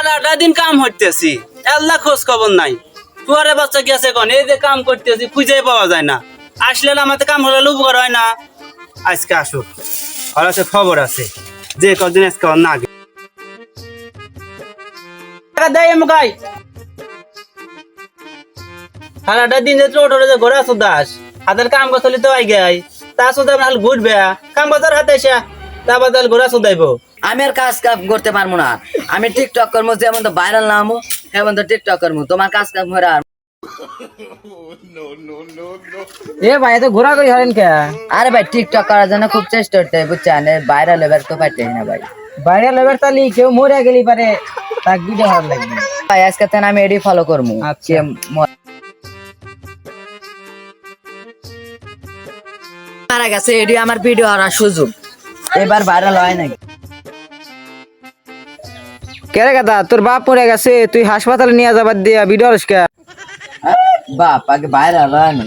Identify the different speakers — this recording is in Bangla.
Speaker 1: সারাটা দিন কাম হইতেছি, আল্লাহ খোঁজ খবর নাই। তুয়ারে বাচ্চা কি আছে কোন? এই যে কাম করতেছি খুঁজে পাওয়া যায় না। আসলে আমাদের কাম হলে উপকার হয় না। আজকে আসুক, আর আছে খবর আছে যে কদিন আজকে না আগে দেয় মুখাই সারাটা দিন যে টোটো যে ঘোরা সুদাস হাতের কাম করলে তো আই গাই তা সুদা হাল ঘুরবে কাম বাজার হাতে এসে তা বাজার ঘোরা সুদাইব।
Speaker 2: আমি আর কাজ কাম করতে পারবো না। আমি টিকটক করবো, যেমন তো ভাইরাল না হবো এমন তো টিকটক করবো। তোমার কাজ কাম করে আর
Speaker 3: এ ভাই তো ঘোরাঘুরি হরেন কে?
Speaker 2: আরে ভাই টিকটক করার জন্য খুব চেষ্টা করতে হয়, বুঝছেন? ভাইরাল এবার তো পাইতে না ভাই।
Speaker 3: বাইরে লেবার তালি কেউ মরে গেলি পারে তাক ভিডিও হওয়ার লাগবে।
Speaker 2: ভাই আজকে থেকে আমি এডি ফলো করবো।
Speaker 3: আচ্ছা।
Speaker 2: মারা গেছে এডি আমার ভিডিও হওয়ার সুযোগ, এবার ভাইরাল হয় নাকি?
Speaker 3: কেরে গাদা তোর বাপ মরে গেছে, তুই হাসপাতালে নিয়ে যাবার দিয়া ভিডিও কে?
Speaker 2: বাপ আগে ভাইরাল হয় না।